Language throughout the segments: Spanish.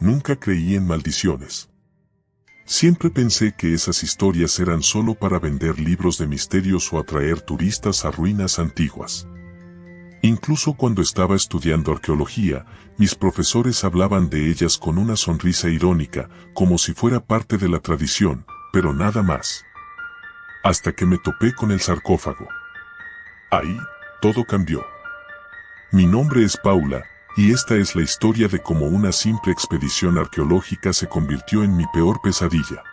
nunca creí en maldiciones. Siempre pensé que esas historias eran solo para vender libros de misterios o atraer turistas a ruinas antiguas. Incluso cuando estaba estudiando arqueología, mis profesores hablaban de ellas con una sonrisa irónica, como si fuera parte de la tradición, pero nada más. Hasta que me topé con el sarcófago. Ahí, todo cambió. Mi nombre es Paula, y esta es la historia de cómo una simple expedición arqueológica se convirtió en mi peor pesadilla.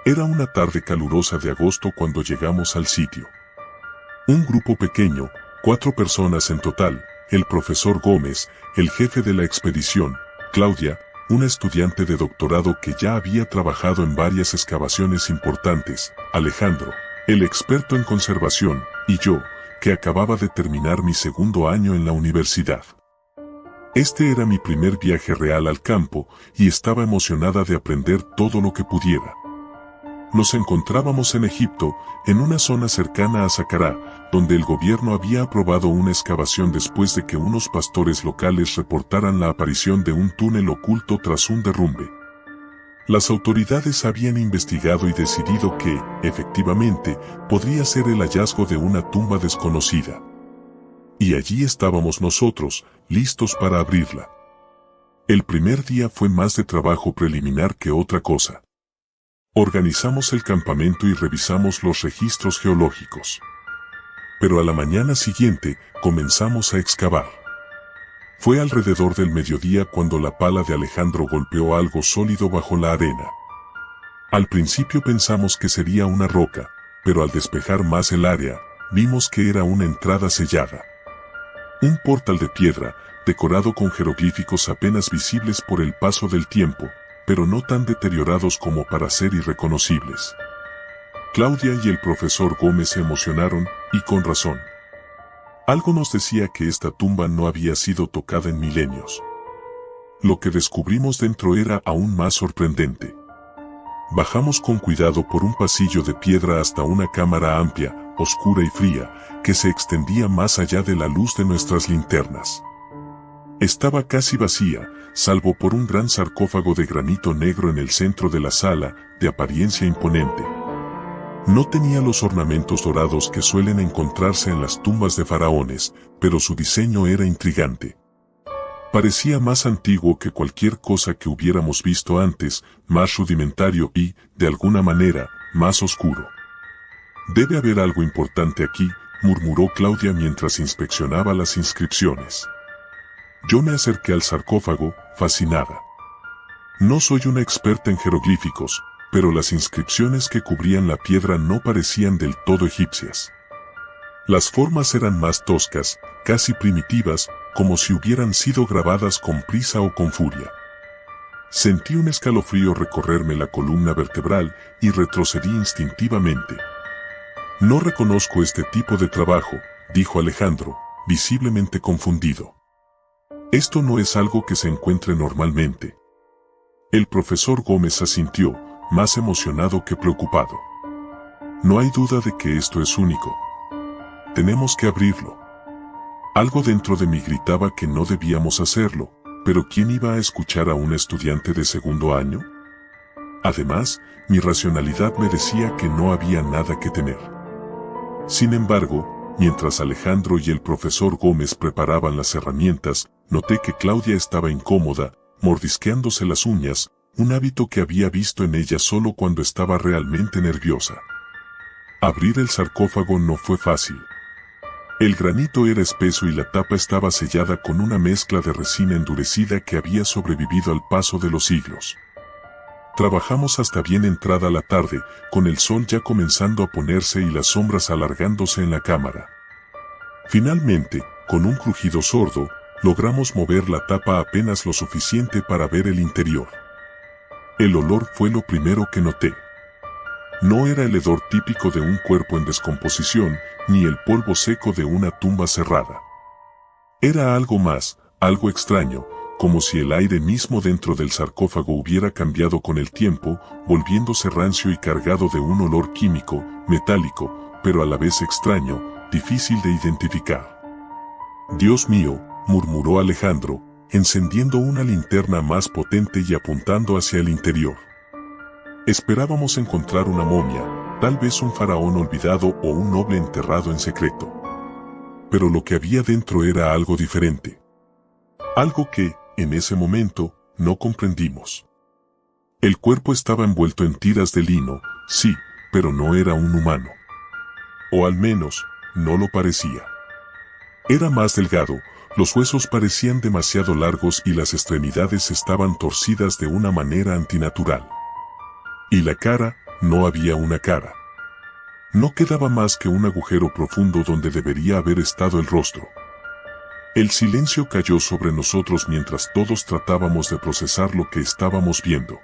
Era una tarde calurosa de agosto cuando llegamos al sitio. Un grupo pequeño, 4 personas en total, el profesor Gómez, el jefe de la expedición, Claudia, una estudiante de doctorado que ya había trabajado en varias excavaciones importantes, Alejandro, el experto en conservación, y yo, que acababa de terminar mi segundo año en la universidad. Este era mi primer viaje real al campo, y estaba emocionada de aprender todo lo que pudiera. Nos encontrábamos en Egipto, en una zona cercana a Saqqara, donde el gobierno había aprobado una excavación después de que unos pastores locales reportaran la aparición de un túnel oculto tras un derrumbe. Las autoridades habían investigado y decidido que, efectivamente, podría ser el hallazgo de una tumba desconocida. Y allí estábamos nosotros, listos para abrirla. El primer día fue más de trabajo preliminar que otra cosa. Organizamos el campamento y revisamos los registros geológicos. Pero a la mañana siguiente, comenzamos a excavar. Fue alrededor del mediodía cuando la pala de Alejandro golpeó algo sólido bajo la arena. Al principio pensamos que sería una roca, pero al despejar más el área, vimos que era una entrada sellada. Un portal de piedra, decorado con jeroglíficos apenas visibles por el paso del tiempo, pero no tan deteriorados como para ser irreconocibles. Claudia y el profesor Gómez se emocionaron, y con razón. Algo nos decía que esta tumba no había sido tocada en milenios. Lo que descubrimos dentro era aún más sorprendente. Bajamos con cuidado por un pasillo de piedra hasta una cámara amplia, oscura y fría, que se extendía más allá de la luz de nuestras linternas. Estaba casi vacía, salvo por un gran sarcófago de granito negro en el centro de la sala, de apariencia imponente. No tenía los ornamentos dorados que suelen encontrarse en las tumbas de faraones, pero su diseño era intrigante. Parecía más antiguo que cualquier cosa que hubiéramos visto antes, más rudimentario y, de alguna manera, más oscuro. «Debe haber algo importante aquí», murmuró Claudia mientras inspeccionaba las inscripciones. Yo me acerqué al sarcófago, fascinada. No soy una experta en jeroglíficos, pero las inscripciones que cubrían la piedra no parecían del todo egipcias. Las formas eran más toscas, casi primitivas, como si hubieran sido grabadas con prisa o con furia. Sentí un escalofrío recorrerme la columna vertebral y retrocedí instintivamente. «No reconozco este tipo de trabajo», dijo Alejandro, visiblemente confundido. «Esto no es algo que se encuentre normalmente». El profesor Gómez asintió, más emocionado que preocupado. «No hay duda de que esto es único. Tenemos que abrirlo». Algo dentro de mí gritaba que no debíamos hacerlo, pero ¿quién iba a escuchar a un estudiante de segundo año? Además, mi racionalidad me decía que no había nada que temer. Sin embargo, mientras Alejandro y el profesor Gómez preparaban las herramientas, noté que Claudia estaba incómoda, mordisqueándose las uñas, un hábito que había visto en ella solo cuando estaba realmente nerviosa. Abrir el sarcófago no fue fácil. El granito era espeso y la tapa estaba sellada con una mezcla de resina endurecida que había sobrevivido al paso de los siglos. Trabajamos hasta bien entrada la tarde, con el sol ya comenzando a ponerse y las sombras alargándose en la cámara. Finalmente, con un crujido sordo, logramos mover la tapa apenas lo suficiente para ver el interior. El olor fue lo primero que noté. No era el hedor típico de un cuerpo en descomposición, ni el polvo seco de una tumba cerrada. Era algo más, algo extraño, como si el aire mismo dentro del sarcófago hubiera cambiado con el tiempo, volviéndose rancio y cargado de un olor químico, metálico, pero a la vez extraño, difícil de identificar. «Dios mío», murmuró Alejandro, encendiendo una linterna más potente y apuntando hacia el interior. Esperábamos encontrar una momia, tal vez un faraón olvidado o un noble enterrado en secreto. Pero lo que había dentro era algo diferente. Algo que, en ese momento, no comprendimos. El cuerpo estaba envuelto en tiras de lino, sí, pero no era un humano. O al menos, no lo parecía. Era más delgado, los huesos parecían demasiado largos y las extremidades estaban torcidas de una manera antinatural. Y la cara, no había una cara. No quedaba más que un agujero profundo donde debería haber estado el rostro. El silencio cayó sobre nosotros mientras todos tratábamos de procesar lo que estábamos viendo.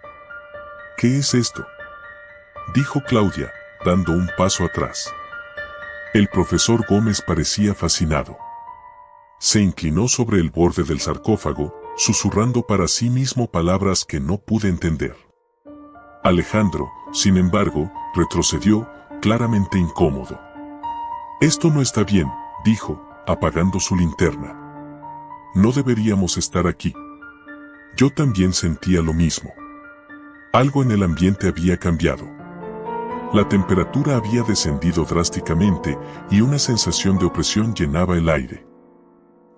¿Qué es esto?, dijo Claudia, dando un paso atrás. El profesor Gómez parecía fascinado. Se inclinó sobre el borde del sarcófago, susurrando para sí mismo palabras que no pude entender. Alejandro, sin embargo, retrocedió, claramente incómodo. «Esto no está bien», dijo, apagando su linterna. «No deberíamos estar aquí». Yo también sentía lo mismo. Algo en el ambiente había cambiado. La temperatura había descendido drásticamente y una sensación de opresión llenaba el aire.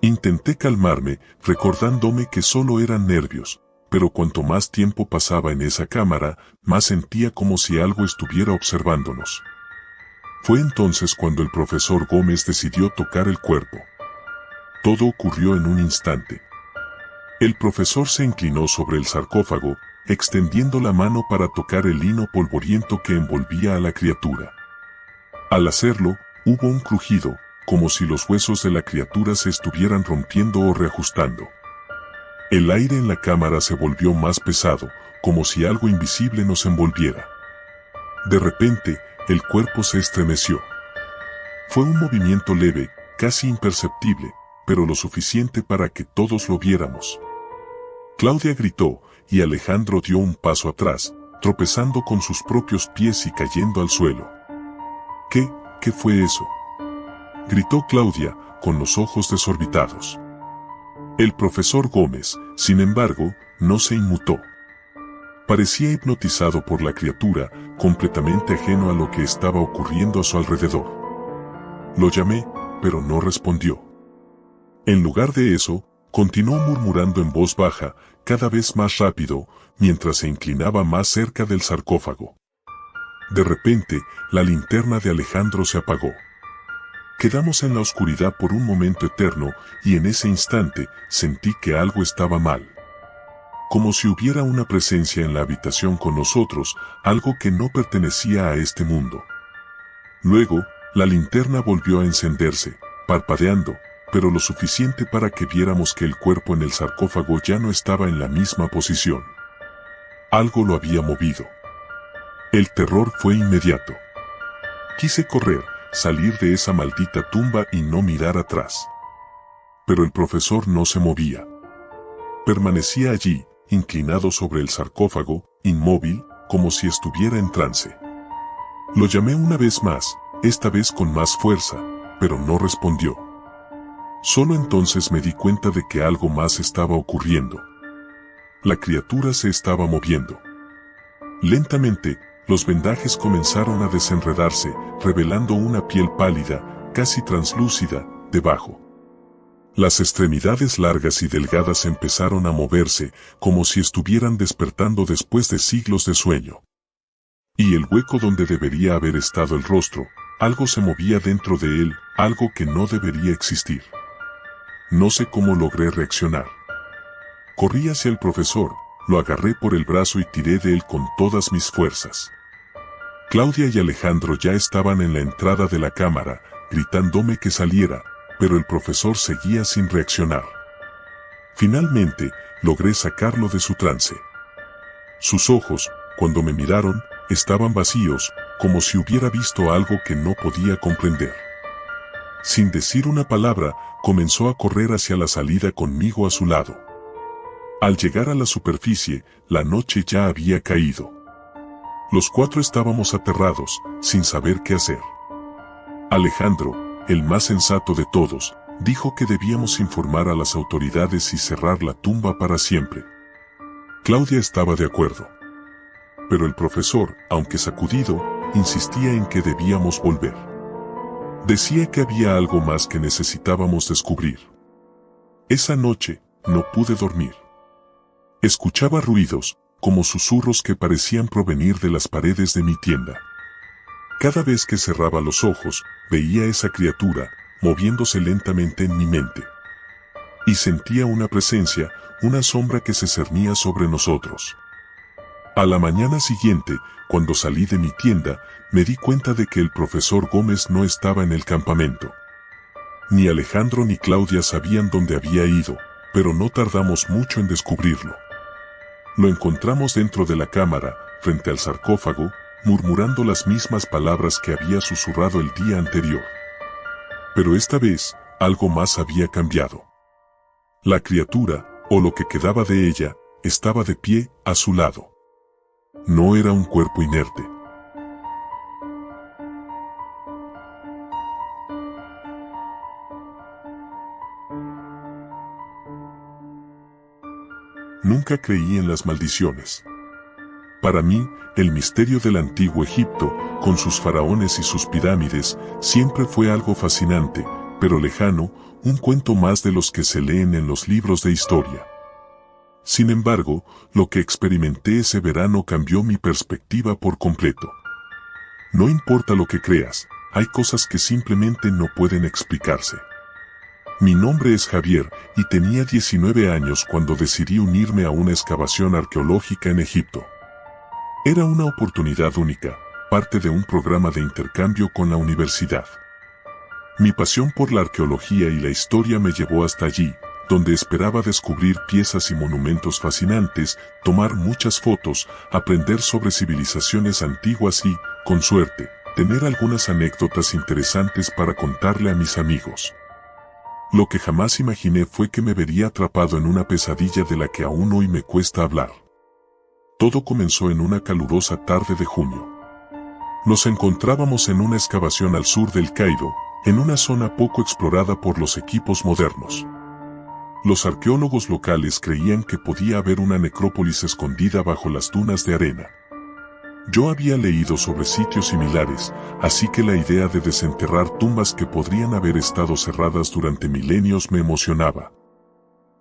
Intenté calmarme, recordándome que solo eran nervios, pero cuanto más tiempo pasaba en esa cámara, más sentía como si algo estuviera observándonos. Fue entonces cuando el profesor Gómez decidió tocar el cuerpo. Todo ocurrió en un instante. El profesor se inclinó sobre el sarcófago, extendiendo la mano para tocar el lino polvoriento que envolvía a la criatura. Al hacerlo, hubo un crujido, como si los huesos de la criatura se estuvieran rompiendo o reajustando. El aire en la cámara se volvió más pesado, como si algo invisible nos envolviera. De repente, el cuerpo se estremeció. Fue un movimiento leve, casi imperceptible, pero lo suficiente para que todos lo viéramos. Claudia gritó, y Alejandro dio un paso atrás, tropezando con sus propios pies y cayendo al suelo. ¿Qué fue eso?, gritó Claudia, con los ojos desorbitados. El profesor Gómez, sin embargo, no se inmutó. Parecía hipnotizado por la criatura, completamente ajeno a lo que estaba ocurriendo a su alrededor. Lo llamé, pero no respondió. En lugar de eso, continuó murmurando en voz baja, cada vez más rápido, mientras se inclinaba más cerca del sarcófago. De repente, la linterna de Alejandro se apagó. Quedamos en la oscuridad por un momento eterno, y en ese instante, sentí que algo estaba mal. Como si hubiera una presencia en la habitación con nosotros, algo que no pertenecía a este mundo. Luego, la linterna volvió a encenderse, parpadeando, pero lo suficiente para que viéramos que el cuerpo en el sarcófago ya no estaba en la misma posición. Algo lo había movido. El terror fue inmediato. Quise correr, salir de esa maldita tumba y no mirar atrás. Pero el profesor no se movía. Permanecía allí, inclinado sobre el sarcófago, inmóvil, como si estuviera en trance. Lo llamé una vez más, esta vez con más fuerza, pero no respondió. Solo entonces me di cuenta de que algo más estaba ocurriendo. La criatura se estaba moviendo. Lentamente, los vendajes comenzaron a desenredarse, revelando una piel pálida, casi translúcida, debajo. Las extremidades largas y delgadas empezaron a moverse, como si estuvieran despertando después de siglos de sueño. Y el hueco donde debería haber estado el rostro, algo se movía dentro de él, algo que no debería existir. No sé cómo logré reaccionar. Corrí hacia el profesor, lo agarré por el brazo y tiré de él con todas mis fuerzas. Claudia y Alejandro ya estaban en la entrada de la cámara, gritándome que saliera, pero el profesor seguía sin reaccionar. Finalmente, logré sacarlo de su trance. Sus ojos, cuando me miraron, estaban vacíos, como si hubiera visto algo que no podía comprender. Sin decir una palabra, comenzó a correr hacia la salida conmigo a su lado. Al llegar a la superficie, la noche ya había caído. Los cuatro estábamos aterrados, sin saber qué hacer. Alejandro, el más sensato de todos, Dijo que debíamos informar a las autoridades y cerrar la tumba para siempre. Claudia estaba de acuerdo. Pero el profesor, aunque sacudido, insistía en que debíamos volver. Decía que había algo más que necesitábamos descubrir. Esa noche, no pude dormir. Escuchaba ruidos, como susurros que parecían provenir de las paredes de mi tienda. Cada vez que cerraba los ojos, veía esa criatura, moviéndose lentamente en mi mente. Y sentía una presencia, una sombra que se cernía sobre nosotros. A la mañana siguiente, cuando salí de mi tienda, me di cuenta de que el profesor Gómez no estaba en el campamento. Ni Alejandro ni Claudia sabían dónde había ido, pero no tardamos mucho en descubrirlo. Lo encontramos dentro de la cámara, frente al sarcófago, murmurando las mismas palabras que había susurrado el día anterior. Pero esta vez, algo más había cambiado. La criatura, o lo que quedaba de ella, estaba de pie, a su lado. No era un cuerpo inerte. Nunca creí en las maldiciones. Para mí, el misterio del antiguo Egipto, con sus faraones y sus pirámides, siempre fue algo fascinante, pero lejano, un cuento más de los que se leen en los libros de historia. Sin embargo, lo que experimenté ese verano cambió mi perspectiva por completo. No importa lo que creas, hay cosas que simplemente no pueden explicarse. Mi nombre es Javier, y tenía 19 años cuando decidí unirme a una excavación arqueológica en Egipto. Era una oportunidad única, parte de un programa de intercambio con la universidad. Mi pasión por la arqueología y la historia me llevó hasta allí, donde esperaba descubrir piezas y monumentos fascinantes, tomar muchas fotos, aprender sobre civilizaciones antiguas y, con suerte, tener algunas anécdotas interesantes para contarle a mis amigos. Lo que jamás imaginé fue que me vería atrapado en una pesadilla de la que aún hoy me cuesta hablar. Todo comenzó en una calurosa tarde de junio. Nos encontrábamos en una excavación al sur del Cairo, en una zona poco explorada por los equipos modernos. Los arqueólogos locales creían que podía haber una necrópolis escondida bajo las dunas de arena. Yo había leído sobre sitios similares, así que la idea de desenterrar tumbas que podrían haber estado cerradas durante milenios me emocionaba.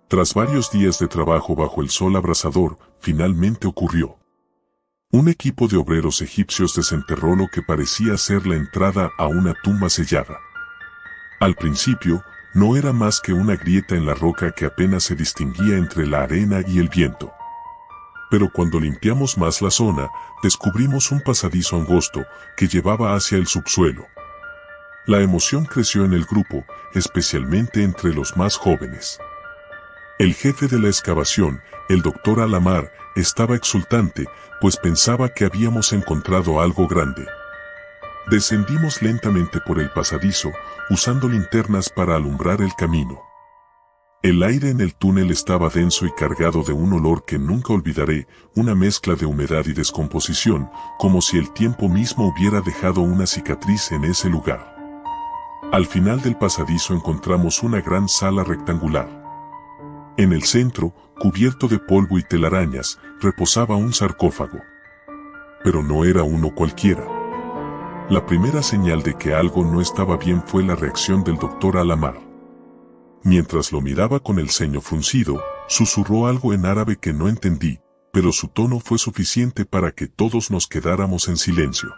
Tras varios días de trabajo bajo el sol abrasador, finalmente ocurrió. Un equipo de obreros egipcios desenterró lo que parecía ser la entrada a una tumba sellada. Al principio, no era más que una grieta en la roca que apenas se distinguía entre la arena y el viento. Pero cuando limpiamos más la zona, descubrimos un pasadizo angosto que llevaba hacia el subsuelo. La emoción creció en el grupo, especialmente entre los más jóvenes. El jefe de la excavación, el doctor Alamar, estaba exultante, pues pensaba que habíamos encontrado algo grande. Descendimos lentamente por el pasadizo, usando linternas para alumbrar el camino. El aire en el túnel estaba denso y cargado de un olor que nunca olvidaré, una mezcla de humedad y descomposición, como si el tiempo mismo hubiera dejado una cicatriz en ese lugar. Al final del pasadizo encontramos una gran sala rectangular. En el centro, cubierto de polvo y telarañas, reposaba un sarcófago. Pero no era uno cualquiera. La primera señal de que algo no estaba bien fue la reacción del doctor Alamar. Mientras lo miraba con el ceño fruncido, susurró algo en árabe que no entendí, pero su tono fue suficiente para que todos nos quedáramos en silencio.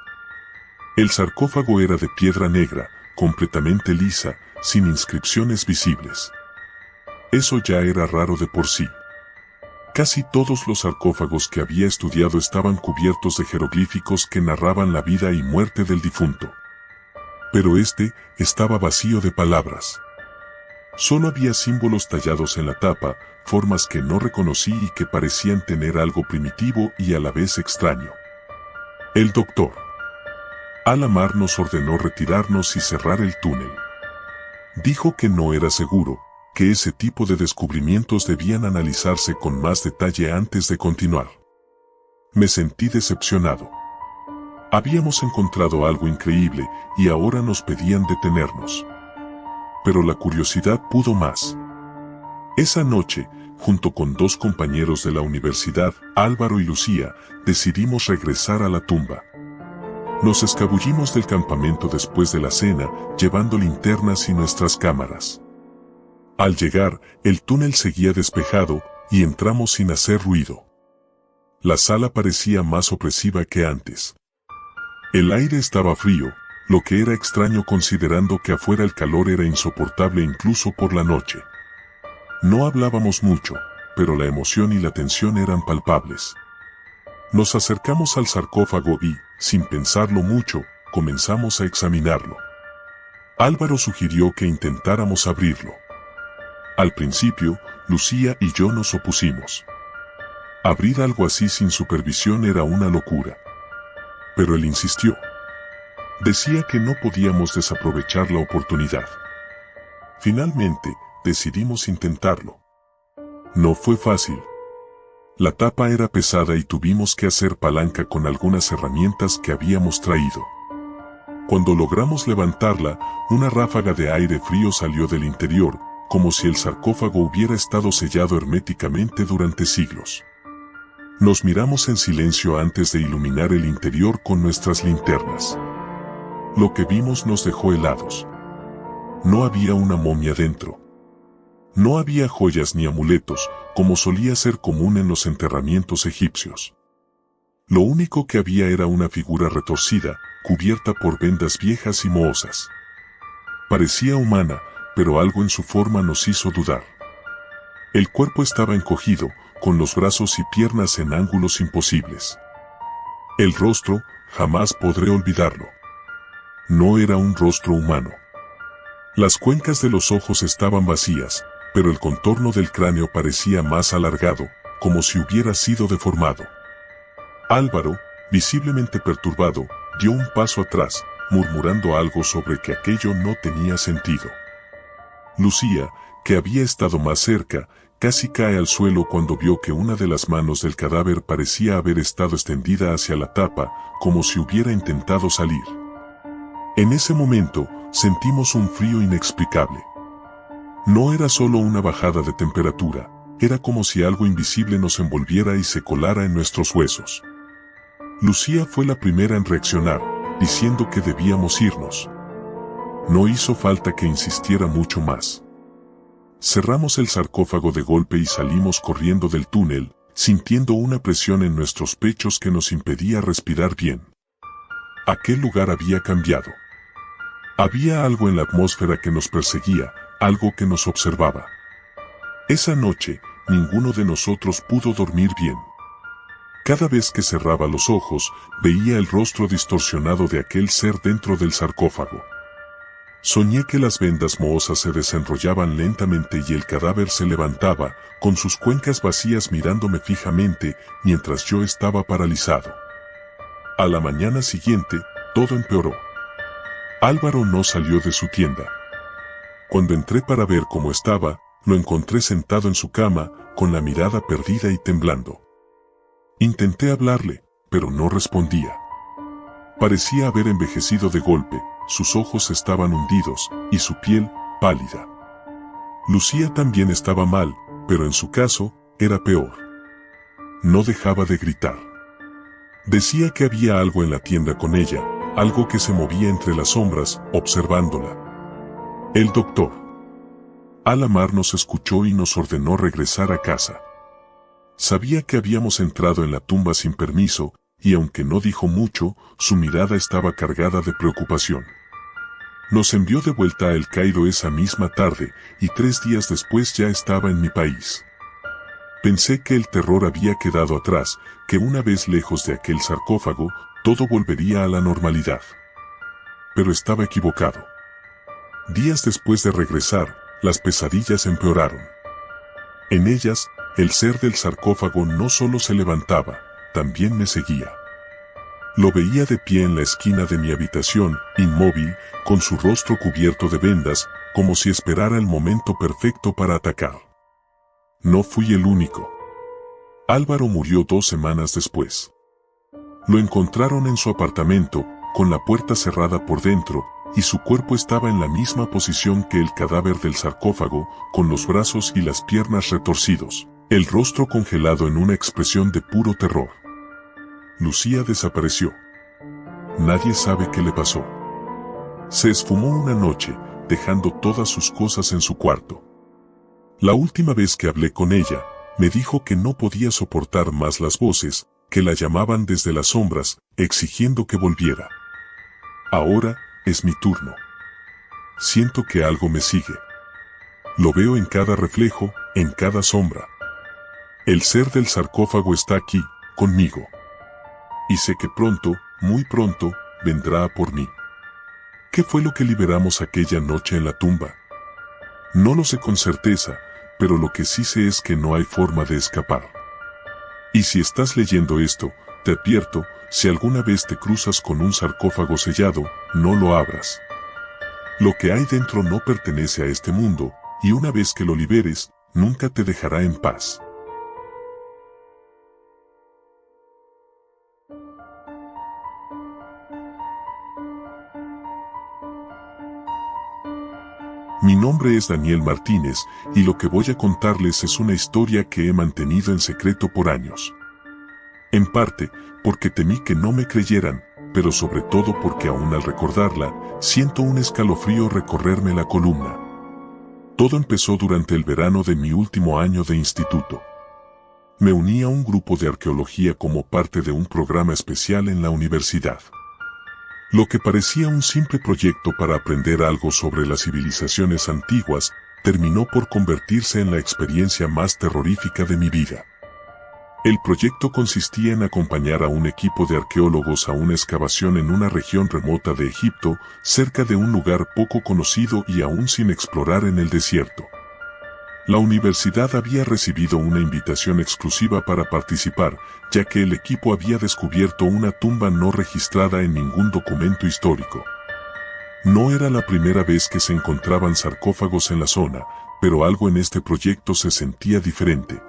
El sarcófago era de piedra negra, completamente lisa, sin inscripciones visibles. Eso ya era raro de por sí. Casi todos los sarcófagos que había estudiado estaban cubiertos de jeroglíficos que narraban la vida y muerte del difunto. Pero este estaba vacío de palabras. Solo había símbolos tallados en la tapa, formas que no reconocí y que parecían tener algo primitivo y a la vez extraño. El doctor Alamar nos ordenó retirarnos y cerrar el túnel. Dijo que no era seguro, que ese tipo de descubrimientos debían analizarse con más detalle antes de continuar. Me sentí decepcionado. Habíamos encontrado algo increíble y ahora nos pedían detenernos. pero la curiosidad pudo más. Esa noche, junto con 2 compañeros de la universidad, Álvaro y Lucía, decidimos regresar a la tumba. Nos escabullimos del campamento después de la cena, llevando linternas y nuestras cámaras. Al llegar, el túnel seguía despejado, y entramos sin hacer ruido. La sala parecía más opresiva que antes. El aire estaba frío, lo que era extraño considerando que afuera el calor era insoportable incluso por la noche. No hablábamos mucho, pero la emoción y la tensión eran palpables. Nos acercamos al sarcófago y, sin pensarlo mucho, comenzamos a examinarlo. Álvaro sugirió que intentáramos abrirlo. Al principio, Lucía y yo nos opusimos. Abrir algo así sin supervisión era una locura. Pero él insistió. Decía que no podíamos desaprovechar la oportunidad. Finalmente, decidimos intentarlo. No fue fácil. La tapa era pesada y tuvimos que hacer palanca con algunas herramientas que habíamos traído. Cuando logramos levantarla, una ráfaga de aire frío salió del interior, como si el sarcófago hubiera estado sellado herméticamente durante siglos. Nos miramos en silencio antes de iluminar el interior con nuestras linternas. Lo que vimos nos dejó helados. No había una momia dentro. No había joyas ni amuletos, como solía ser común en los enterramientos egipcios. Lo único que había era una figura retorcida, cubierta por vendas viejas y mohosas. Parecía humana, pero algo en su forma nos hizo dudar. El cuerpo estaba encogido, con los brazos y piernas en ángulos imposibles. El rostro, jamás podré olvidarlo. No era un rostro humano. Las cuencas de los ojos estaban vacías, pero el contorno del cráneo parecía más alargado, como si hubiera sido deformado. Álvaro, visiblemente perturbado, dio un paso atrás, murmurando algo sobre que aquello no tenía sentido. Lucía, que había estado más cerca, casi cae al suelo cuando vio que una de las manos del cadáver parecía haber estado extendida hacia la tapa, como si hubiera intentado salir. En ese momento, sentimos un frío inexplicable. No era solo una bajada de temperatura, era como si algo invisible nos envolviera y se colara en nuestros huesos. Lucía fue la primera en reaccionar, diciendo que debíamos irnos. No hizo falta que insistiera mucho más. Cerramos el sarcófago de golpe y salimos corriendo del túnel, sintiendo una presión en nuestros pechos que nos impedía respirar bien. Aquel lugar había cambiado. Había algo en la atmósfera que nos perseguía, algo que nos observaba. Esa noche, ninguno de nosotros pudo dormir bien. Cada vez que cerraba los ojos, veía el rostro distorsionado de aquel ser dentro del sarcófago. Soñé que las vendas mohosas se desenrollaban lentamente y el cadáver se levantaba, con sus cuencas vacías mirándome fijamente, mientras yo estaba paralizado. A la mañana siguiente, todo empeoró. Álvaro no salió de su tienda. Cuando entré para ver cómo estaba, lo encontré sentado en su cama, con la mirada perdida y temblando. Intenté hablarle, pero no respondía. Parecía haber envejecido de golpe, sus ojos estaban hundidos, y su piel, pálida. Lucía también estaba mal, pero en su caso, era peor. No dejaba de gritar. Decía que había algo en la tienda con ella, algo que se movía entre las sombras, observándola. El doctor Al-Amar nos escuchó y nos ordenó regresar a casa. Sabía que habíamos entrado en la tumba sin permiso, y aunque no dijo mucho, su mirada estaba cargada de preocupación. Nos envió de vuelta a El Cairo esa misma tarde, y 3 días después ya estaba en mi país. Pensé que el terror había quedado atrás, que una vez lejos de aquel sarcófago, todo volvería a la normalidad. Pero estaba equivocado. Días después de regresar, las pesadillas empeoraron. En ellas, el ser del sarcófago no solo se levantaba, también me seguía. Lo veía de pie en la esquina de mi habitación, inmóvil, con su rostro cubierto de vendas, como si esperara el momento perfecto para atacar. No fui el único. Álvaro murió 2 semanas después. Lo encontraron en su apartamento, con la puerta cerrada por dentro, y su cuerpo estaba en la misma posición que el cadáver del sarcófago, con los brazos y las piernas retorcidos, el rostro congelado en una expresión de puro terror. Lucía desapareció. Nadie sabe qué le pasó. Se esfumó una noche, dejando todas sus cosas en su cuarto. La última vez que hablé con ella, me dijo que no podía soportar más las voces, que la llamaban desde las sombras, exigiendo que volviera. Ahora, es mi turno. Siento que algo me sigue. Lo veo en cada reflejo, en cada sombra. El ser del sarcófago está aquí, conmigo. Y sé que pronto, muy pronto, vendrá a por mí. ¿Qué fue lo que liberamos aquella noche en la tumba? No lo sé con certeza, pero lo que sí sé es que no hay forma de escapar. Y si estás leyendo esto, te advierto, si alguna vez te cruzas con un sarcófago sellado, no lo abras. Lo que hay dentro no pertenece a este mundo, y una vez que lo liberes, nunca te dejará en paz. Mi nombre es Daniel Martínez, y lo que voy a contarles es una historia que he mantenido en secreto por años. En parte, porque temí que no me creyeran, pero sobre todo porque aún al recordarla, siento un escalofrío recorrerme la columna. Todo empezó durante el verano de mi último año de instituto. Me uní a un grupo de arqueología como parte de un programa especial en la universidad. Lo que parecía un simple proyecto para aprender algo sobre las civilizaciones antiguas, terminó por convertirse en la experiencia más terrorífica de mi vida. El proyecto consistía en acompañar a un equipo de arqueólogos a una excavación en una región remota de Egipto, cerca de un lugar poco conocido y aún sin explorar en el desierto. La universidad había recibido una invitación exclusiva para participar, ya que el equipo había descubierto una tumba no registrada en ningún documento histórico. No era la primera vez que se encontraban sarcófagos en la zona, pero algo en este proyecto se sentía diferente.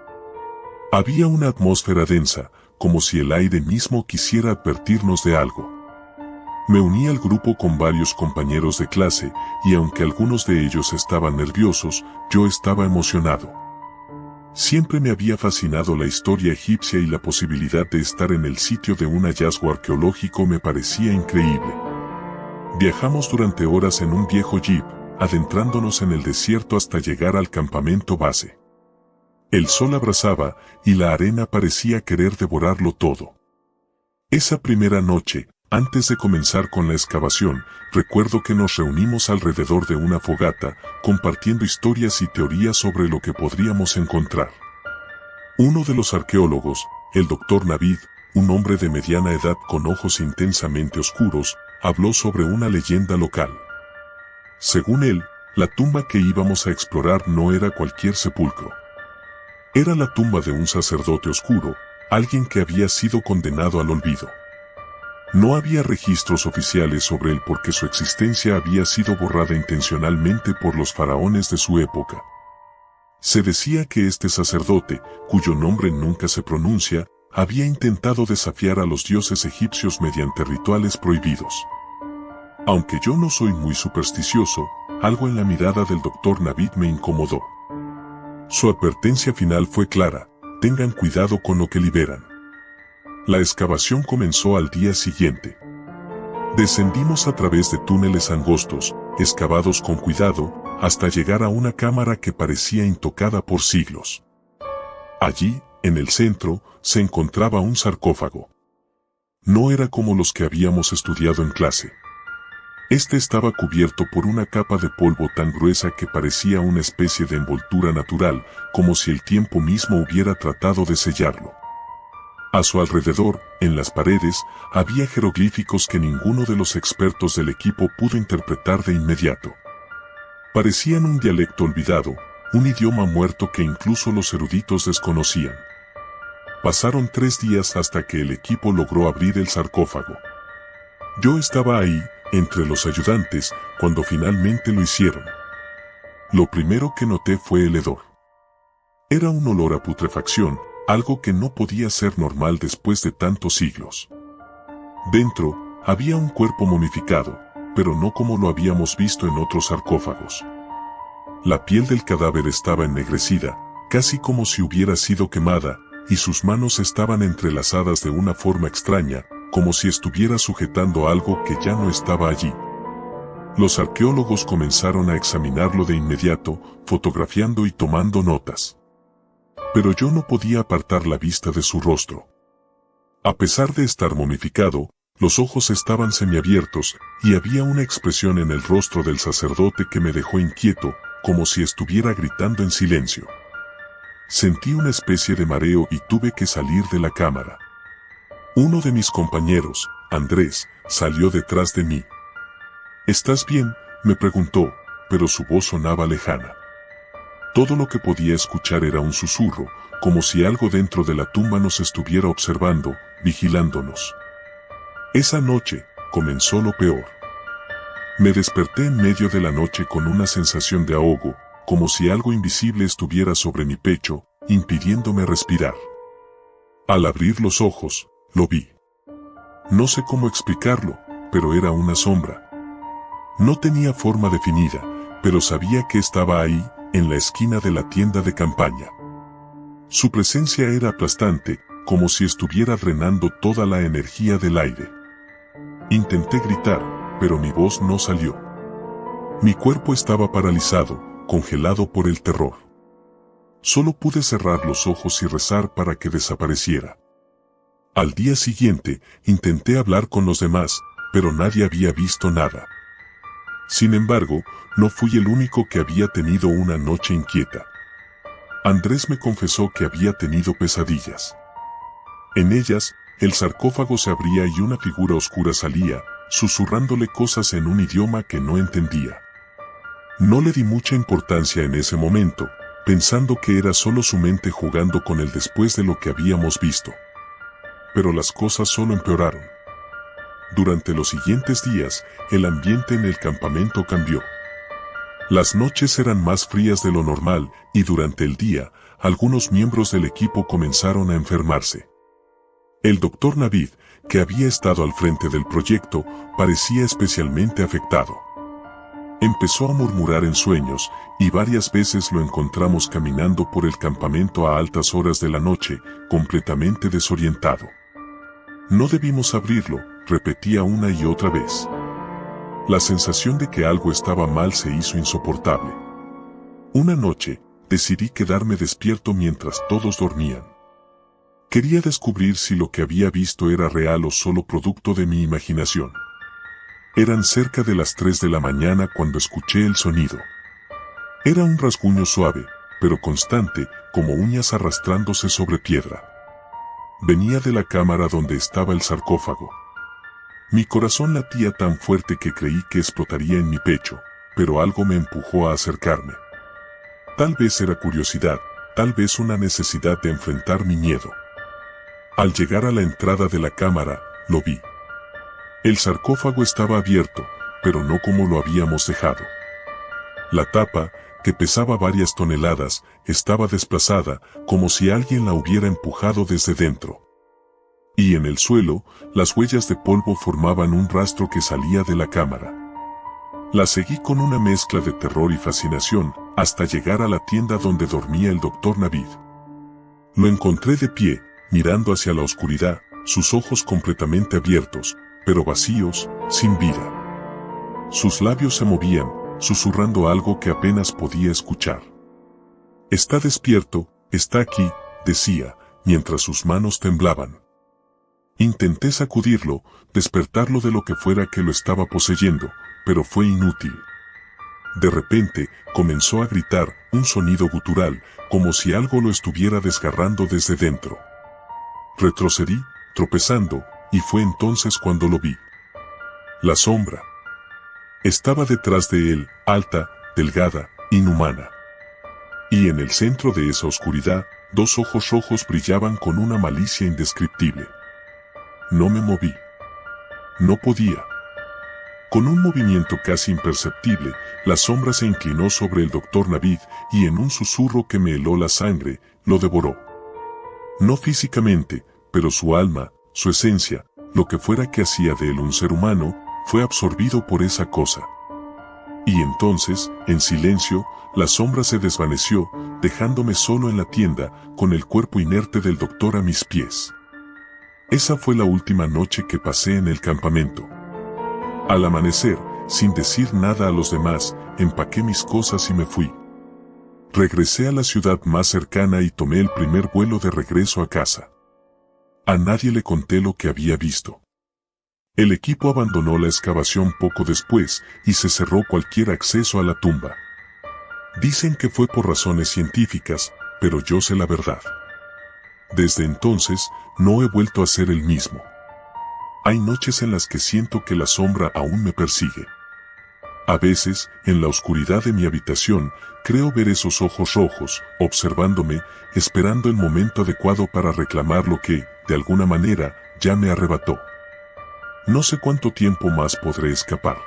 Había una atmósfera densa, como si el aire mismo quisiera advertirnos de algo. Me uní al grupo con varios compañeros de clase, y aunque algunos de ellos estaban nerviosos, yo estaba emocionado. Siempre me había fascinado la historia egipcia y la posibilidad de estar en el sitio de un hallazgo arqueológico me parecía increíble. Viajamos durante horas en un viejo jeep, adentrándonos en el desierto hasta llegar al campamento base. El sol abrasaba, y la arena parecía querer devorarlo todo. Esa primera noche, antes de comenzar con la excavación, recuerdo que nos reunimos alrededor de una fogata, compartiendo historias y teorías sobre lo que podríamos encontrar. Uno de los arqueólogos, el Dr. Navid, un hombre de mediana edad con ojos intensamente oscuros, habló sobre una leyenda local. Según él, la tumba que íbamos a explorar no era cualquier sepulcro. Era la tumba de un sacerdote oscuro, alguien que había sido condenado al olvido. No había registros oficiales sobre él porque su existencia había sido borrada intencionalmente por los faraones de su época. Se decía que este sacerdote, cuyo nombre nunca se pronuncia, había intentado desafiar a los dioses egipcios mediante rituales prohibidos. Aunque yo no soy muy supersticioso, algo en la mirada del Dr. Navid me incomodó. Su advertencia final fue clara: tengan cuidado con lo que liberan. La excavación comenzó al día siguiente. Descendimos a través de túneles angostos, excavados con cuidado, hasta llegar a una cámara que parecía intocada por siglos. Allí, en el centro, se encontraba un sarcófago. No era como los que habíamos estudiado en clase. Este estaba cubierto por una capa de polvo tan gruesa que parecía una especie de envoltura natural, como si el tiempo mismo hubiera tratado de sellarlo. A su alrededor, en las paredes, había jeroglíficos que ninguno de los expertos del equipo pudo interpretar de inmediato. Parecían un dialecto olvidado, un idioma muerto que incluso los eruditos desconocían. Pasaron 3 días hasta que el equipo logró abrir el sarcófago. Yo estaba ahí, entre los ayudantes, cuando finalmente lo hicieron. Lo primero que noté fue el hedor. Era un olor a putrefacción, algo que no podía ser normal después de tantos siglos. Dentro, había un cuerpo momificado, pero no como lo habíamos visto en otros sarcófagos. La piel del cadáver estaba ennegrecida, casi como si hubiera sido quemada, y sus manos estaban entrelazadas de una forma extraña, como si estuviera sujetando algo que ya no estaba allí. Los arqueólogos comenzaron a examinarlo de inmediato, fotografiando y tomando notas. Pero yo no podía apartar la vista de su rostro. A pesar de estar momificado, los ojos estaban semiabiertos, y había una expresión en el rostro del sacerdote que me dejó inquieto, como si estuviera gritando en silencio. Sentí una especie de mareo y tuve que salir de la cámara. Uno de mis compañeros, Andrés, salió detrás de mí. ¿Estás bien?, me preguntó, pero su voz sonaba lejana. Todo lo que podía escuchar era un susurro, como si algo dentro de la tumba nos estuviera observando, vigilándonos. Esa noche, comenzó lo peor. Me desperté en medio de la noche con una sensación de ahogo, como si algo invisible estuviera sobre mi pecho, impidiéndome respirar. Al abrir los ojos, lo vi. No sé cómo explicarlo, pero era una sombra. No tenía forma definida, pero sabía que estaba ahí, en la esquina de la tienda de campaña. Su presencia era aplastante, como si estuviera drenando toda la energía del aire. Intenté gritar, pero mi voz no salió. Mi cuerpo estaba paralizado, congelado por el terror. Solo pude cerrar los ojos y rezar para que desapareciera. Al día siguiente, intenté hablar con los demás, pero nadie había visto nada. Sin embargo, no fui el único que había tenido una noche inquieta. Andrés me confesó que había tenido pesadillas. En ellas, el sarcófago se abría y una figura oscura salía, susurrándole cosas en un idioma que no entendía. No le di mucha importancia en ese momento, pensando que era solo su mente jugando con él después de lo que habíamos visto. Pero las cosas solo empeoraron. Durante los siguientes días, el ambiente en el campamento cambió. Las noches eran más frías de lo normal, y durante el día, algunos miembros del equipo comenzaron a enfermarse. El Dr. Navid, que había estado al frente del proyecto, parecía especialmente afectado. Empezó a murmurar en sueños, y varias veces lo encontramos caminando por el campamento a altas horas de la noche, completamente desorientado. No debimos abrirlo, repetía una y otra vez. La sensación de que algo estaba mal se hizo insoportable. Una noche, decidí quedarme despierto mientras todos dormían. Quería descubrir si lo que había visto era real o solo producto de mi imaginación. Eran cerca de las 3 de la mañana cuando escuché el sonido. Era un rasguño suave, pero constante, como uñas arrastrándose sobre piedra. Venía de la cámara donde estaba el sarcófago. Mi corazón latía tan fuerte que creí que explotaría en mi pecho, pero algo me empujó a acercarme. Tal vez era curiosidad, tal vez una necesidad de enfrentar mi miedo. Al llegar a la entrada de la cámara, lo vi. El sarcófago estaba abierto, pero no como lo habíamos dejado. La tapa, que pesaba varias toneladas, estaba desplazada, como si alguien la hubiera empujado desde dentro. Y en el suelo, las huellas de polvo formaban un rastro que salía de la cámara. La seguí con una mezcla de terror y fascinación, hasta llegar a la tienda donde dormía el Dr. Navid. Lo encontré de pie, mirando hacia la oscuridad, sus ojos completamente abiertos, pero vacíos, sin vida. Sus labios se movían, susurrando algo que apenas podía escuchar. «Está despierto, está aquí», decía, mientras sus manos temblaban. Intenté sacudirlo, despertarlo de lo que fuera que lo estaba poseyendo, pero fue inútil. De repente, comenzó a gritar, un sonido gutural, como si algo lo estuviera desgarrando desde dentro. Retrocedí, tropezando, y fue entonces cuando lo vi. La sombra. Estaba detrás de él, alta, delgada, inhumana. Y en el centro de esa oscuridad, 2 ojos rojos brillaban con una malicia indescriptible. No me moví. No podía. Con un movimiento casi imperceptible, la sombra se inclinó sobre el Dr. Navid y en un susurro que me heló la sangre, lo devoró. No físicamente, pero su alma, su esencia, lo que fuera que hacía de él un ser humano, fue absorbido por esa cosa. Y entonces, en silencio, la sombra se desvaneció, dejándome solo en la tienda, con el cuerpo inerte del doctor a mis pies. Esa fue la última noche que pasé en el campamento. Al amanecer, sin decir nada a los demás, empaqué mis cosas y me fui. Regresé a la ciudad más cercana y tomé el primer vuelo de regreso a casa. A nadie le conté lo que había visto. El equipo abandonó la excavación poco después y se cerró cualquier acceso a la tumba. Dicen que fue por razones científicas, pero yo sé la verdad. Desde entonces, no he vuelto a ser el mismo. Hay noches en las que siento que la sombra aún me persigue. A veces, en la oscuridad de mi habitación, creo ver esos ojos rojos, observándome, esperando el momento adecuado para reclamar lo que, de alguna manera, ya me arrebató. No sé cuánto tiempo más podré escapar.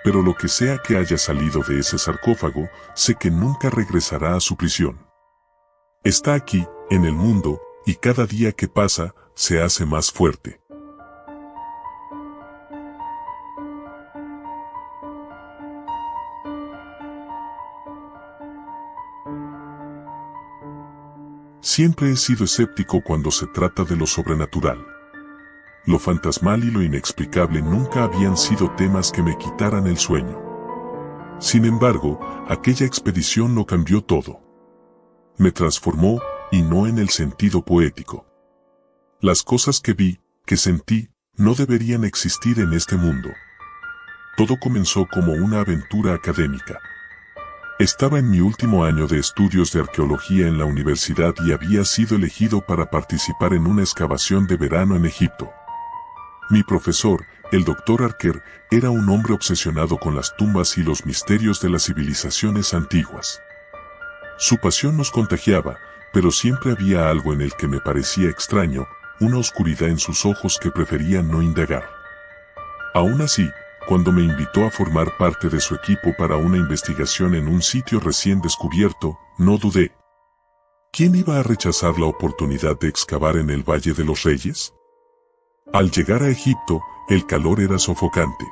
Pero lo que sea que haya salido de ese sarcófago, sé que nunca regresará a su prisión. Está aquí, en el mundo, y cada día que pasa, se hace más fuerte. Siempre he sido escéptico cuando se trata de lo sobrenatural. Lo fantasmal y lo inexplicable nunca habían sido temas que me quitaran el sueño. Sin embargo, aquella expedición lo cambió todo. Me transformó, y no en el sentido poético. Las cosas que vi, que sentí, no deberían existir en este mundo. Todo comenzó como una aventura académica. Estaba en mi último año de estudios de arqueología en la universidad y había sido elegido para participar en una excavación de verano en Egipto. Mi profesor, el Dr. Archer, era un hombre obsesionado con las tumbas y los misterios de las civilizaciones antiguas. Su pasión nos contagiaba, pero siempre había algo en el que me parecía extraño, una oscuridad en sus ojos que prefería no indagar. Aún así, cuando me invitó a formar parte de su equipo para una investigación en un sitio recién descubierto, no dudé. ¿Quién iba a rechazar la oportunidad de excavar en el Valle de los Reyes? Al llegar a Egipto, el calor era sofocante.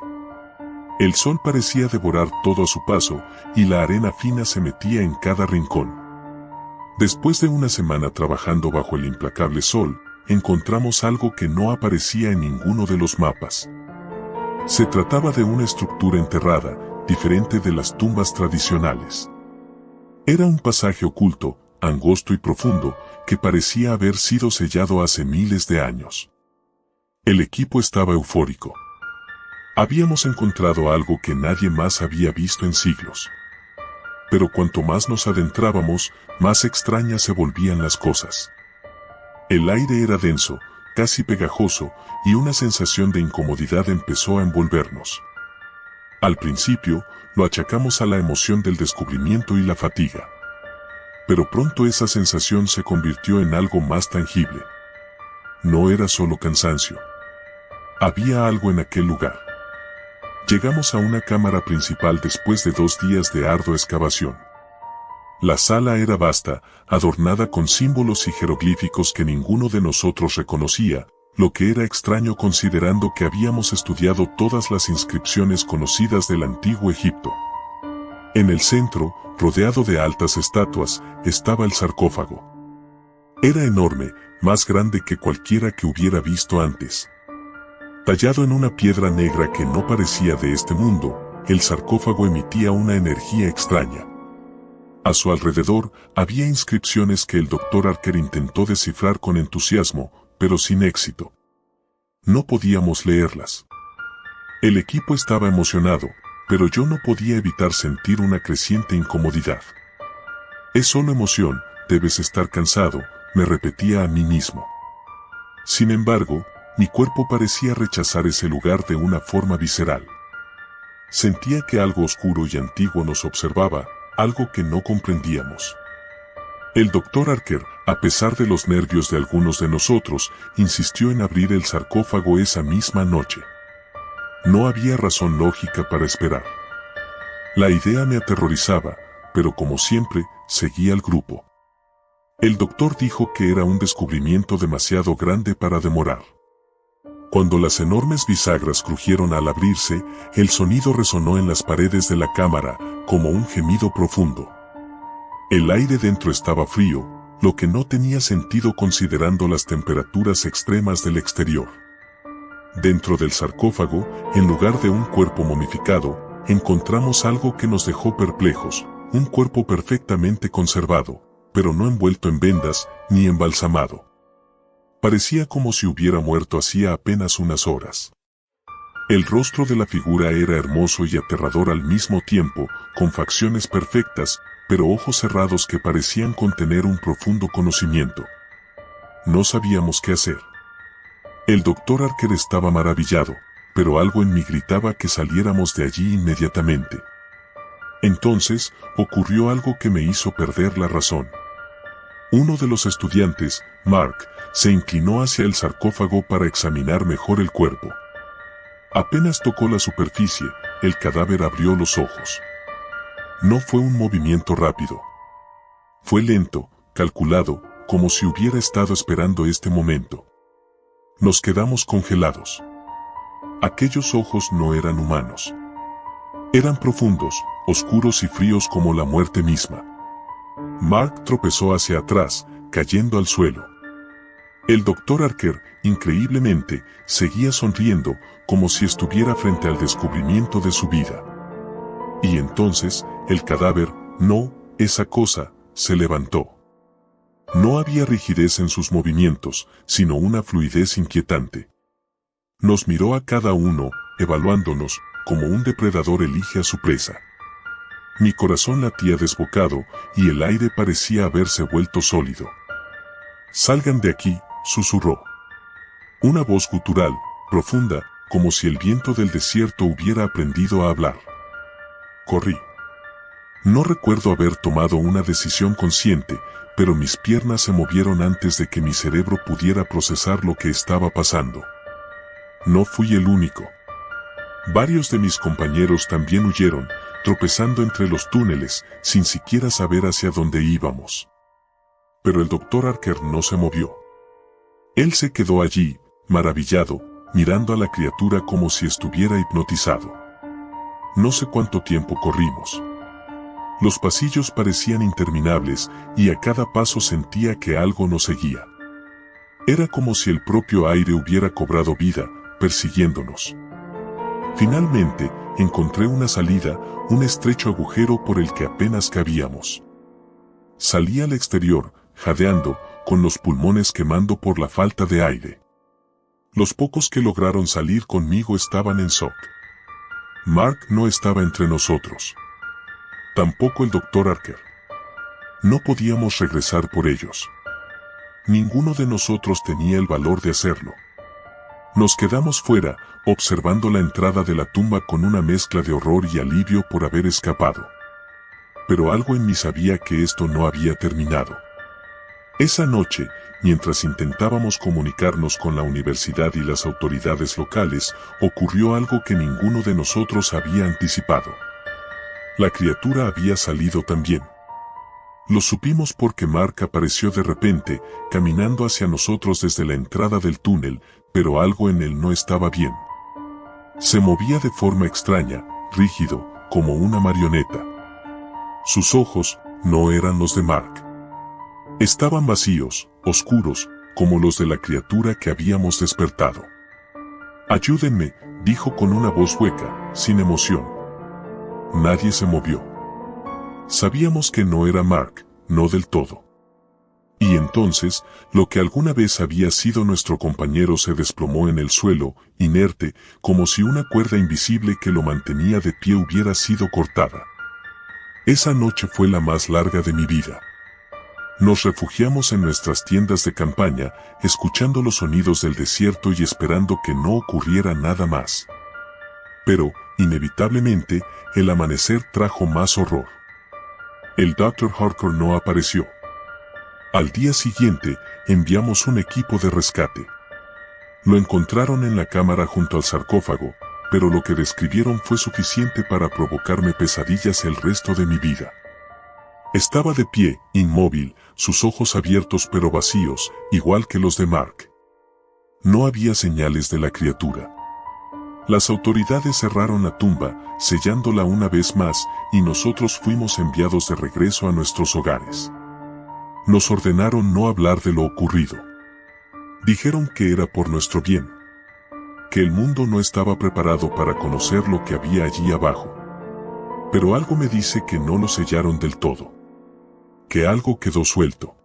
El sol parecía devorar todo a su paso, y la arena fina se metía en cada rincón. Después de una semana trabajando bajo el implacable sol, encontramos algo que no aparecía en ninguno de los mapas. Se trataba de una estructura enterrada, diferente de las tumbas tradicionales. Era un pasaje oculto, angosto y profundo, que parecía haber sido sellado hace miles de años. El equipo estaba eufórico. Habíamos encontrado algo que nadie más había visto en siglos. Pero cuanto más nos adentrábamos, más extrañas se volvían las cosas. El aire era denso, casi pegajoso, y una sensación de incomodidad empezó a envolvernos. Al principio, lo achacamos a la emoción del descubrimiento y la fatiga. Pero pronto esa sensación se convirtió en algo más tangible. No era solo cansancio. Había algo en aquel lugar. Llegamos a una cámara principal después de 2 días de ardua excavación. La sala era vasta, adornada con símbolos y jeroglíficos que ninguno de nosotros reconocía, lo que era extraño considerando que habíamos estudiado todas las inscripciones conocidas del antiguo Egipto. En el centro, rodeado de altas estatuas, estaba el sarcófago. Era enorme, más grande que cualquiera que hubiera visto antes. Tallado en una piedra negra que no parecía de este mundo, el sarcófago emitía una energía extraña. A su alrededor había inscripciones que el Dr. Archer intentó descifrar con entusiasmo, pero sin éxito. No podíamos leerlas. El equipo estaba emocionado, pero yo no podía evitar sentir una creciente incomodidad. Es solo emoción, debes estar cansado, me repetía a mí mismo. Sin embargo, mi cuerpo parecía rechazar ese lugar de una forma visceral. Sentía que algo oscuro y antiguo nos observaba, algo que no comprendíamos. El Dr. Archer, a pesar de los nervios de algunos de nosotros, insistió en abrir el sarcófago esa misma noche. No había razón lógica para esperar. La idea me aterrorizaba, pero como siempre, seguí al grupo. El doctor dijo que era un descubrimiento demasiado grande para demorar. Cuando las enormes bisagras crujieron al abrirse, el sonido resonó en las paredes de la cámara, como un gemido profundo. El aire dentro estaba frío, lo que no tenía sentido considerando las temperaturas extremas del exterior. Dentro del sarcófago, en lugar de un cuerpo momificado, encontramos algo que nos dejó perplejos, un cuerpo perfectamente conservado, pero no envuelto en vendas, ni embalsamado. Parecía como si hubiera muerto hacía apenas unas horas. El rostro de la figura era hermoso y aterrador al mismo tiempo, con facciones perfectas, pero ojos cerrados que parecían contener un profundo conocimiento. No sabíamos qué hacer. El doctor Archer estaba maravillado, pero algo en mí gritaba que saliéramos de allí inmediatamente. Entonces, ocurrió algo que me hizo perder la razón. Uno de los estudiantes, Mark, se inclinó hacia el sarcófago para examinar mejor el cuerpo. Apenas tocó la superficie, el cadáver abrió los ojos. No fue un movimiento rápido. Fue lento, calculado, como si hubiera estado esperando este momento. Nos quedamos congelados. Aquellos ojos no eran humanos. Eran profundos, oscuros y fríos como la muerte misma. Mark tropezó hacia atrás, cayendo al suelo. El doctor Archer, increíblemente, seguía sonriendo, como si estuviera frente al descubrimiento de su vida. Y entonces, el cadáver, no, esa cosa, se levantó. No había rigidez en sus movimientos, sino una fluidez inquietante. Nos miró a cada uno, evaluándonos, como un depredador elige a su presa. Mi corazón latía desbocado, y el aire parecía haberse vuelto sólido. «Salgan de aquí», susurró. Una voz gutural, profunda, como si el viento del desierto hubiera aprendido a hablar. Corrí. No recuerdo haber tomado una decisión consciente, pero mis piernas se movieron antes de que mi cerebro pudiera procesar lo que estaba pasando. No fui el único. Varios de mis compañeros también huyeron, tropezando entre los túneles, sin siquiera saber hacia dónde íbamos. Pero el doctor Archer no se movió. Él se quedó allí, maravillado, mirando a la criatura como si estuviera hipnotizado. No sé cuánto tiempo corrimos. Los pasillos parecían interminables, y a cada paso sentía que algo nos seguía. Era como si el propio aire hubiera cobrado vida, persiguiéndonos. Finalmente, encontré una salida, un estrecho agujero por el que apenas cabíamos. Salí al exterior, jadeando, con los pulmones quemando por la falta de aire. Los pocos que lograron salir conmigo estaban en shock. Mark no estaba entre nosotros. Tampoco el doctor Archer. No podíamos regresar por ellos. Ninguno de nosotros tenía el valor de hacerlo. Nos quedamos fuera, observando la entrada de la tumba con una mezcla de horror y alivio por haber escapado. Pero algo en mí sabía que esto no había terminado. Esa noche, mientras intentábamos comunicarnos con la universidad y las autoridades locales, ocurrió algo que ninguno de nosotros había anticipado. La criatura había salido también. Lo supimos porque Mark apareció de repente, caminando hacia nosotros desde la entrada del túnel, pero algo en él no estaba bien. Se movía de forma extraña, rígido, como una marioneta. Sus ojos no eran los de Mark. Estaban vacíos, oscuros, como los de la criatura que habíamos despertado. «Ayúdenme», dijo con una voz hueca, sin emoción. Nadie se movió. Sabíamos que no era Mark, no del todo. Y entonces, lo que alguna vez había sido nuestro compañero se desplomó en el suelo, inerte, como si una cuerda invisible que lo mantenía de pie hubiera sido cortada. Esa noche fue la más larga de mi vida. Nos refugiamos en nuestras tiendas de campaña, escuchando los sonidos del desierto y esperando que no ocurriera nada más. Pero, inevitablemente, el amanecer trajo más horror. El Dr. Harker no apareció. Al día siguiente, enviamos un equipo de rescate. Lo encontraron en la cámara junto al sarcófago, pero lo que describieron fue suficiente para provocarme pesadillas el resto de mi vida. Estaba de pie, inmóvil, sus ojos abiertos pero vacíos, igual que los de Mark. No había señales de la criatura. Las autoridades cerraron la tumba, sellándola una vez más, y nosotros fuimos enviados de regreso a nuestros hogares. Nos ordenaron no hablar de lo ocurrido. Dijeron que era por nuestro bien, que el mundo no estaba preparado para conocer lo que había allí abajo. Pero algo me dice que no lo sellaron del todo, que algo quedó suelto.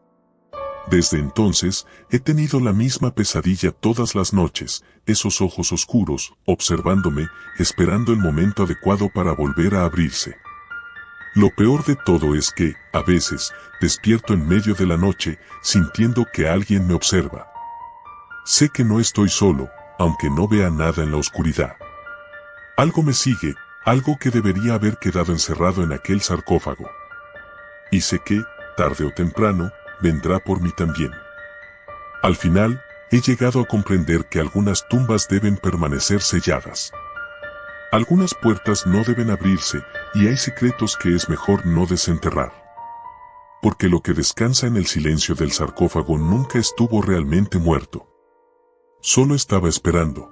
Desde entonces, he tenido la misma pesadilla todas las noches, esos ojos oscuros, observándome, esperando el momento adecuado para volver a abrirse. Lo peor de todo es que, a veces, despierto en medio de la noche, sintiendo que alguien me observa. Sé que no estoy solo, aunque no vea nada en la oscuridad. Algo me sigue, algo que debería haber quedado encerrado en aquel sarcófago. Y sé que, tarde o temprano, vendrá por mí también. Al final, he llegado a comprender que algunas tumbas deben permanecer selladas. Algunas puertas no deben abrirse, y hay secretos que es mejor no desenterrar. Porque lo que descansa en el silencio del sarcófago nunca estuvo realmente muerto. Solo estaba esperando.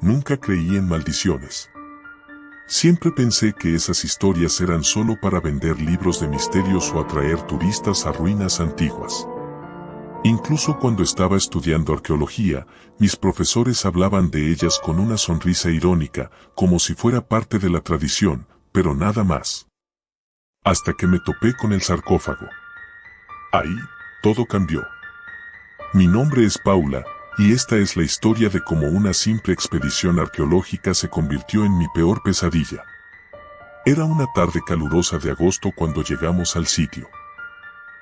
Nunca creí en maldiciones. Siempre pensé que esas historias eran solo para vender libros de misterios o atraer turistas a ruinas antiguas. Incluso cuando estaba estudiando arqueología, mis profesores hablaban de ellas con una sonrisa irónica, como si fuera parte de la tradición, pero nada más. Hasta que me topé con el sarcófago. Ahí, todo cambió. Mi nombre es Paula, y esta es la historia de cómo una simple expedición arqueológica se convirtió en mi peor pesadilla. Era una tarde calurosa de agosto cuando llegamos al sitio.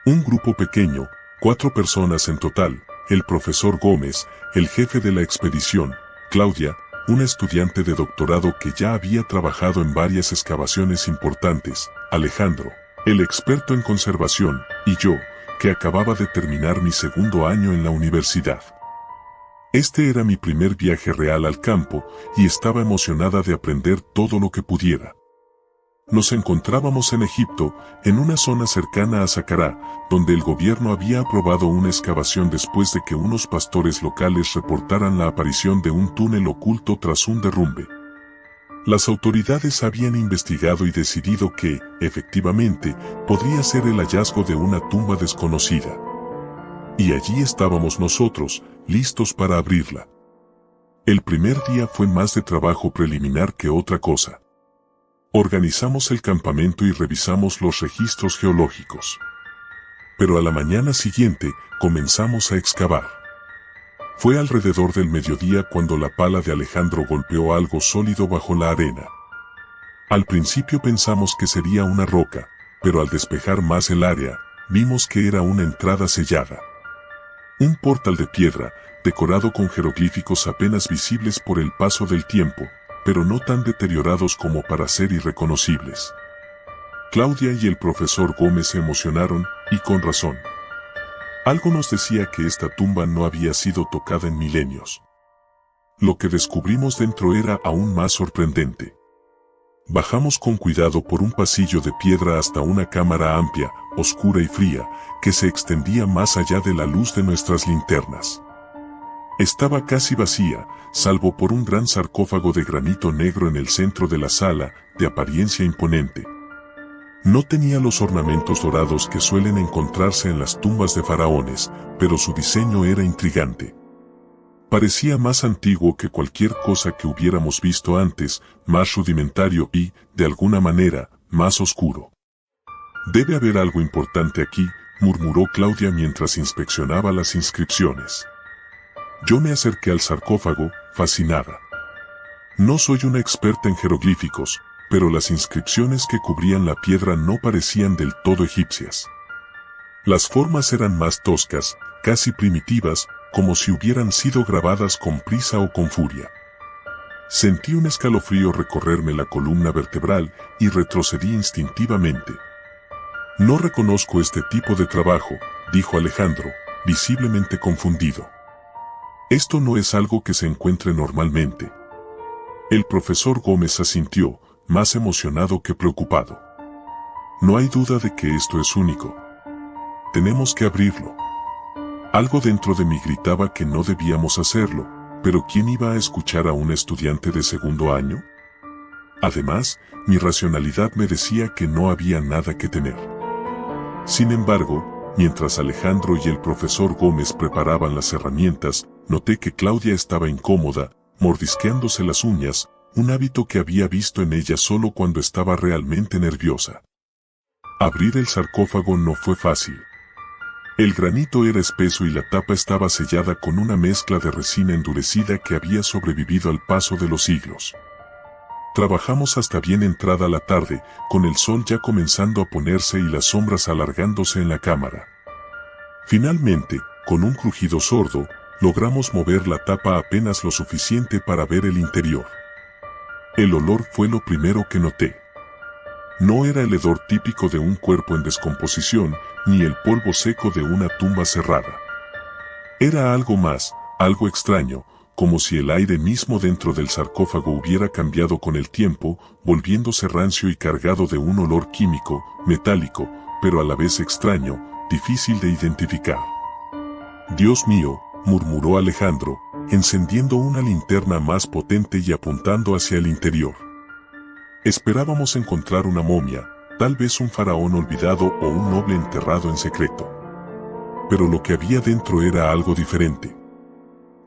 Un grupo pequeño, 4 personas en total, el profesor Gómez, el jefe de la expedición, Claudia, una estudiante de doctorado que ya había trabajado en varias excavaciones importantes, Alejandro, el experto en conservación, y yo, que acababa de terminar mi segundo año en la universidad. Este era mi primer viaje real al campo, y estaba emocionada de aprender todo lo que pudiera. Nos encontrábamos en Egipto, en una zona cercana a Saqqara, donde el gobierno había aprobado una excavación después de que unos pastores locales reportaran la aparición de un túnel oculto tras un derrumbe. Las autoridades habían investigado y decidido que, efectivamente, podría ser el hallazgo de una tumba desconocida. Y allí estábamos nosotros, listos para abrirla. El primer día fue más de trabajo preliminar que otra cosa. Organizamos el campamento y revisamos los registros geológicos. Pero a la mañana siguiente, comenzamos a excavar. Fue alrededor del mediodía cuando la pala de Alejandro golpeó algo sólido bajo la arena. Al principio pensamos que sería una roca, pero al despejar más el área, vimos que era una entrada sellada. Un portal de piedra, decorado con jeroglíficos apenas visibles por el paso del tiempo, pero no tan deteriorados como para ser irreconocibles. Claudia y el profesor Gómez se emocionaron, y con razón. Algo nos decía que esta tumba no había sido tocada en milenios. Lo que descubrimos dentro era aún más sorprendente. Bajamos con cuidado por un pasillo de piedra hasta una cámara amplia, oscura y fría, que se extendía más allá de la luz de nuestras linternas. Estaba casi vacía, salvo por un gran sarcófago de granito negro en el centro de la sala, de apariencia imponente. No tenía los ornamentos dorados que suelen encontrarse en las tumbas de faraones, pero su diseño era intrigante. Parecía más antiguo que cualquier cosa que hubiéramos visto antes, más rudimentario y, de alguna manera, más oscuro. «Debe haber algo importante aquí», murmuró Claudia mientras inspeccionaba las inscripciones. Yo me acerqué al sarcófago, fascinada. No soy una experta en jeroglíficos, pero las inscripciones que cubrían la piedra no parecían del todo egipcias. Las formas eran más toscas, casi primitivas, como si hubieran sido grabadas con prisa o con furia. Sentí un escalofrío recorrerme la columna vertebral y retrocedí instintivamente. «No reconozco este tipo de trabajo», dijo Alejandro, visiblemente confundido. «Esto no es algo que se encuentre normalmente». El profesor Gómez asintió, más emocionado que preocupado. No hay duda de que esto es único. Tenemos que abrirlo. Algo dentro de mí gritaba que no debíamos hacerlo, pero ¿quién iba a escuchar a un estudiante de segundo año? Además, mi racionalidad me decía que no había nada que temer. Sin embargo, mientras Alejandro y el profesor Gómez preparaban las herramientas, noté que Claudia estaba incómoda, mordisqueándose las uñas, un hábito que había visto en ella solo cuando estaba realmente nerviosa. Abrir el sarcófago no fue fácil. El granito era espeso y la tapa estaba sellada con una mezcla de resina endurecida que había sobrevivido al paso de los siglos. Trabajamos hasta bien entrada la tarde, con el sol ya comenzando a ponerse y las sombras alargándose en la cámara. Finalmente, con un crujido sordo, logramos mover la tapa apenas lo suficiente para ver el interior. El olor fue lo primero que noté. No era el hedor típico de un cuerpo en descomposición, ni el polvo seco de una tumba cerrada. Era algo más, algo extraño, como si el aire mismo dentro del sarcófago hubiera cambiado con el tiempo, volviéndose rancio y cargado de un olor químico, metálico, pero a la vez extraño, difícil de identificar. «Dios mío», murmuró Alejandro, encendiendo una linterna más potente y apuntando hacia el interior. Esperábamos encontrar una momia, tal vez un faraón olvidado o un noble enterrado en secreto. Pero lo que había dentro era algo diferente.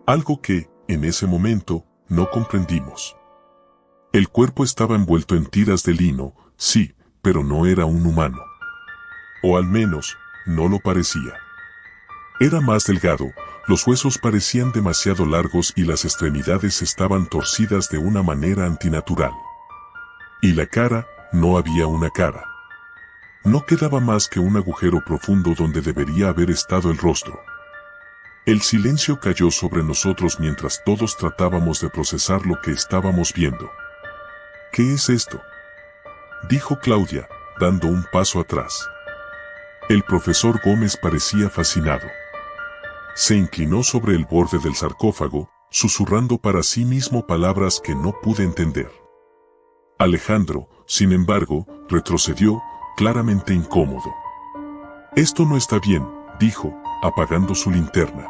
Algo que, en ese momento, no comprendimos. El cuerpo estaba envuelto en tiras de lino, sí, pero no era un humano. O al menos, no lo parecía. Era más delgado, los huesos parecían demasiado largos y las extremidades estaban torcidas de una manera antinatural. Y la cara, no había una cara. No quedaba más que un agujero profundo donde debería haber estado el rostro. El silencio cayó sobre nosotros mientras todos tratábamos de procesar lo que estábamos viendo. «¿Qué es esto?», dijo Claudia, dando un paso atrás. El profesor Gómez parecía fascinado. Se inclinó sobre el borde del sarcófago, susurrando para sí mismo palabras que no pude entender. Alejandro, sin embargo, retrocedió, claramente incómodo. «Esto no está bien», dijo, apagando su linterna.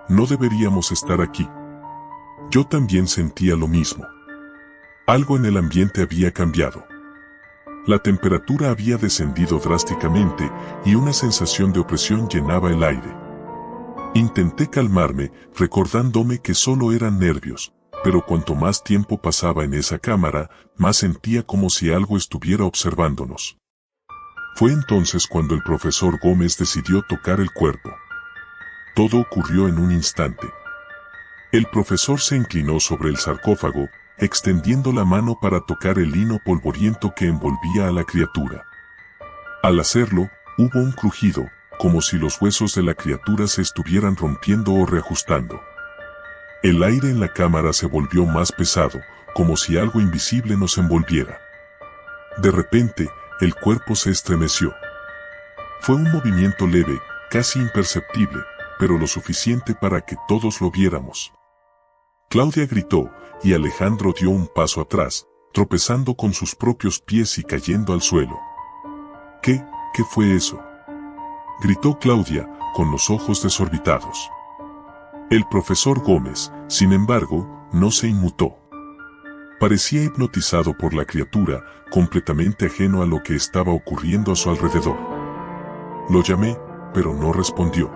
«No deberíamos estar aquí». Yo también sentía lo mismo. Algo en el ambiente había cambiado. La temperatura había descendido drásticamente y una sensación de opresión llenaba el aire. Intenté calmarme, recordándome que solo eran nervios, pero cuanto más tiempo pasaba en esa cámara, más sentía como si algo estuviera observándonos. Fue entonces cuando el profesor Gómez decidió tocar el cuerpo. Todo ocurrió en un instante. El profesor se inclinó sobre el sarcófago, extendiendo la mano para tocar el lino polvoriento que envolvía a la criatura. Al hacerlo, hubo un crujido, como si los huesos de la criatura se estuvieran rompiendo o reajustando. El aire en la cámara se volvió más pesado, como si algo invisible nos envolviera. De repente, el cuerpo se estremeció. Fue un movimiento leve, casi imperceptible, pero lo suficiente para que todos lo viéramos. Claudia gritó, y Alejandro dio un paso atrás, tropezando con sus propios pies y cayendo al suelo. ¿Qué fue eso?», gritó Claudia, con los ojos desorbitados. El profesor Gómez, sin embargo, no se inmutó. Parecía hipnotizado por la criatura, completamente ajeno a lo que estaba ocurriendo a su alrededor. Lo llamé, pero no respondió.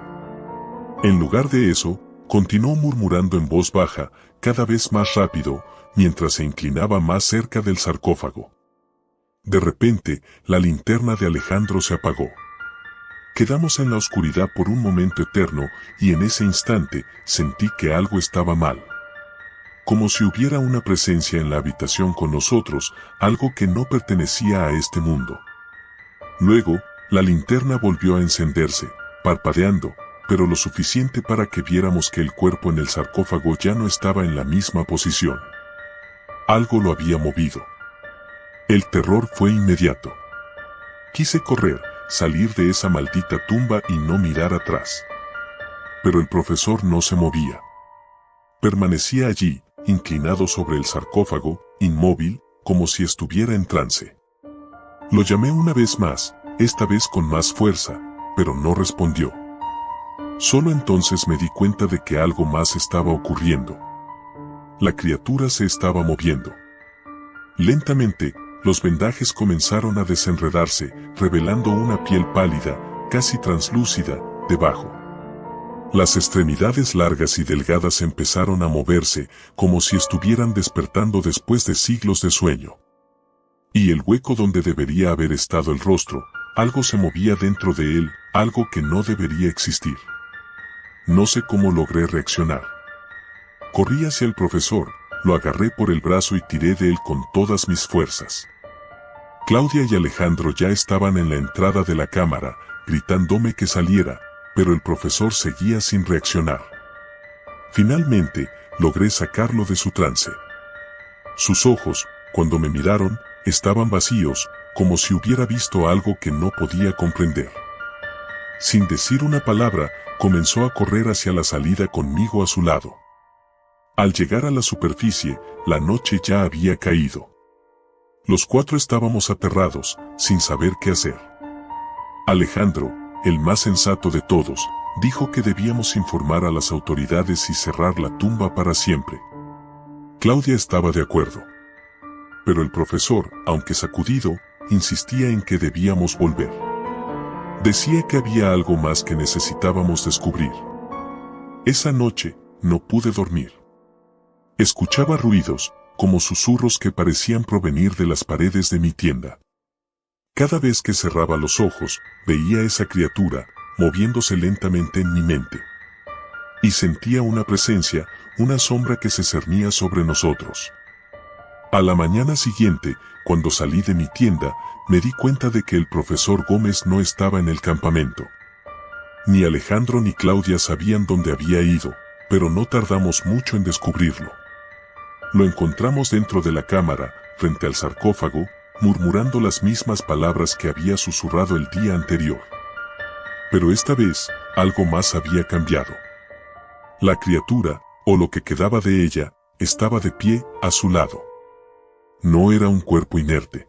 En lugar de eso, continuó murmurando en voz baja, cada vez más rápido, mientras se inclinaba más cerca del sarcófago. De repente, la linterna de Alejandro se apagó. Quedamos en la oscuridad por un momento eterno, y en ese instante, sentí que algo estaba mal. Como si hubiera una presencia en la habitación con nosotros, algo que no pertenecía a este mundo. Luego, la linterna volvió a encenderse, parpadeando, pero lo suficiente para que viéramos que el cuerpo en el sarcófago ya no estaba en la misma posición. Algo lo había movido. El terror fue inmediato. Quise correr, salir de esa maldita tumba y no mirar atrás. Pero el profesor no se movía. Permanecía allí, inclinado sobre el sarcófago, inmóvil, como si estuviera en trance. Lo llamé una vez más, esta vez con más fuerza, pero no respondió. Solo entonces me di cuenta de que algo más estaba ocurriendo. La criatura se estaba moviendo. Lentamente, los vendajes comenzaron a desenredarse, revelando una piel pálida, casi translúcida, debajo. Las extremidades largas y delgadas empezaron a moverse, como si estuvieran despertando después de siglos de sueño. Y el hueco donde debería haber estado el rostro, algo se movía dentro de él, algo que no debería existir. No sé cómo logré reaccionar. Corrí hacia el profesor, lo agarré por el brazo y tiré de él con todas mis fuerzas. Claudia y Alejandro ya estaban en la entrada de la cámara, gritándome que saliera, pero el profesor seguía sin reaccionar. Finalmente, logré sacarlo de su trance. Sus ojos, cuando me miraron, estaban vacíos, como si hubiera visto algo que no podía comprender. Sin decir una palabra, comenzó a correr hacia la salida conmigo a su lado. Al llegar a la superficie, la noche ya había caído. Los cuatro estábamos aterrados, sin saber qué hacer. Alejandro, el más sensato de todos, dijo que debíamos informar a las autoridades y cerrar la tumba para siempre. Claudia estaba de acuerdo. Pero el profesor, aunque sacudido, insistía en que debíamos volver. Decía que había algo más que necesitábamos descubrir. Esa noche, no pude dormir. Escuchaba ruidos, como susurros que parecían provenir de las paredes de mi tienda. Cada vez que cerraba los ojos, veía a esa criatura, moviéndose lentamente en mi mente. Y sentía una presencia, una sombra que se cernía sobre nosotros. A la mañana siguiente, cuando salí de mi tienda, me di cuenta de que el profesor Gómez no estaba en el campamento. Ni Alejandro ni Claudia sabían dónde había ido, pero no tardamos mucho en descubrirlo. Lo encontramos dentro de la cámara, frente al sarcófago, murmurando las mismas palabras que había susurrado el día anterior. Pero esta vez, algo más había cambiado. La criatura, o lo que quedaba de ella, estaba de pie, a su lado. No era un cuerpo inerte.